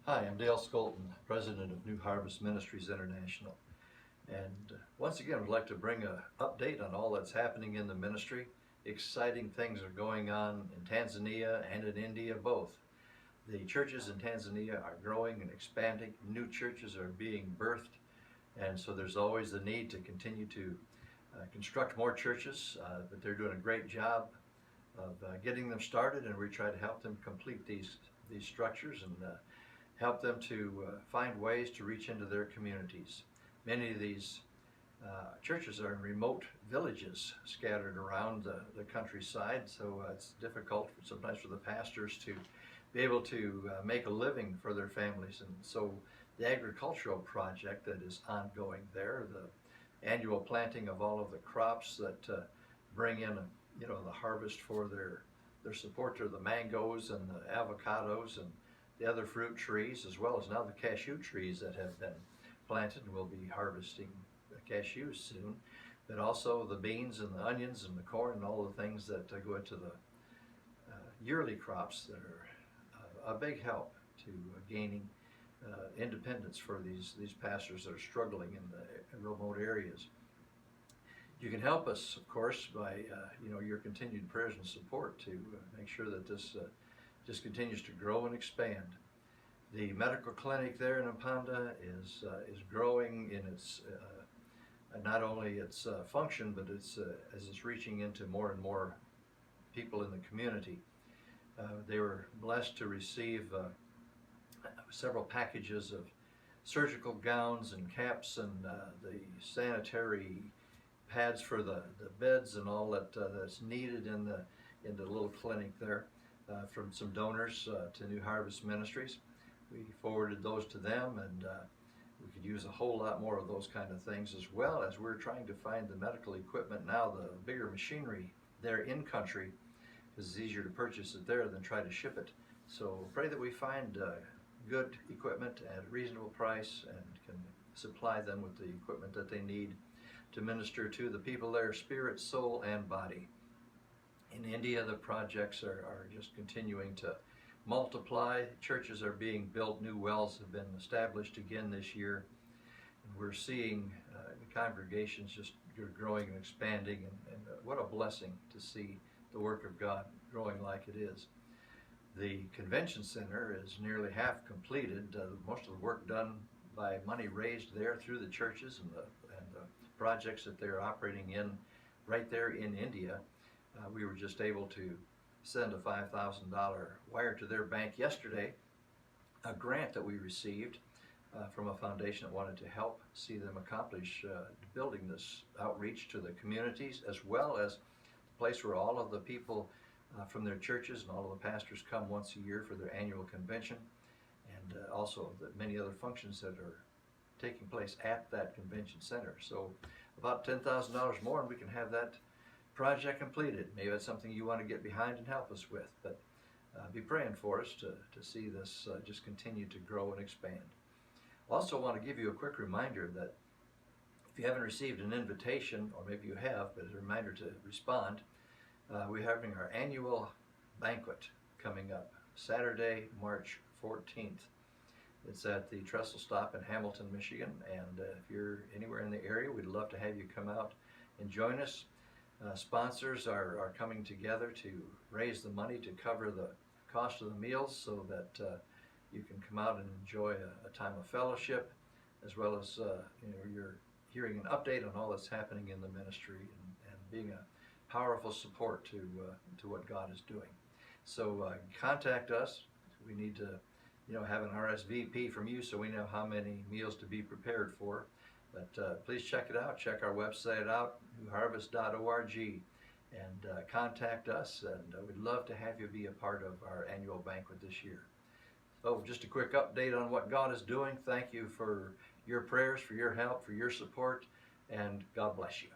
Hi, I'm Dale Skolton, President of New Harvest Ministries International. And once again, I'd like to bring an update on all that's happening in the ministry. Exciting things are going on in Tanzania and in India both. The churches in Tanzania are growing and expanding. New churches are being birthed. And so there's always the need to continue to construct more churches, but they're doing a great job of getting them started, and we try to help them complete these structures and help them to find ways to reach into their communities. Many of these churches are in remote villages scattered around the countryside, so it's difficult sometimes for the pastors to be able to make a living for their families. And so the agricultural project that is ongoing there, the annual planting of all of the crops that bring in the harvest for their support to the mangoes and the avocados and the other fruit trees, as well as now the cashew trees that have been planted, and we'll be harvesting the cashews soon, but also the beans and the onions and the corn and all the things that go into the yearly crops that are a big help to gaining independence for these pastors that are struggling in the remote areas. You can help us, of course, by your continued prayers and support to make sure that this just continues to grow and expand. The medical clinic there in Mpanda is growing in its not only its function, but its as it's reaching into more and more people in the community. They were blessed to receive several packages of surgical gowns and caps and the sanitary pads for the beds and all that's needed in the little clinic there. From some donors to New Harvest Ministries. We forwarded those to them, and we could use a whole lot more of those kind of things, as well as we're trying to find the medical equipment now, the bigger machinery there in country, because it's easier to purchase it there than try to ship it. So pray that we find good equipment at a reasonable price and can supply them with the equipment that they need to minister to the people there, spirit, soul, and body. In India, the projects are just continuing to multiply. Churches are being built. New wells have been established again this year. And we're seeing the congregations just growing and expanding. And what a blessing to see the work of God growing like it is. The convention center is nearly half completed. Most of the work done by money raised there through the churches and the projects that they're operating in right there in India. We were just able to send a $5,000 wire to their bank yesterday, a grant that we received from a foundation that wanted to help see them accomplish building this outreach to the communities, as well as the place where all of the people from their churches and all of the pastors come once a year for their annual convention, and also the many other functions that are taking place at that convention center. So about $10,000 more, and we can have that project completed. Maybe that's something you want to get behind and help us with, but be praying for us to see this just continue to grow and expand. Also want to give you a quick reminder that if you haven't received an invitation, or maybe you have, but a reminder to respond, we're having our annual banquet coming up Saturday, March 14th. It's at the Trestle Stop in Hamilton, Michigan, and if you're anywhere in the area, we'd love to have you come out and join us. Sponsors are coming together to raise the money to cover the cost of the meals, so that you can come out and enjoy a time of fellowship, as well as you're hearing an update on all that's happening in the ministry and being a powerful support to what God is doing. So contact us. We need to have an RSVP from you so we know how many meals to be prepared for. But please check it out. Check our website out, newharvest.org, and contact us. And we'd love to have you be a part of our annual banquet this year. So just a quick update on what God is doing. Thank you for your prayers, for your help, for your support, and God bless you.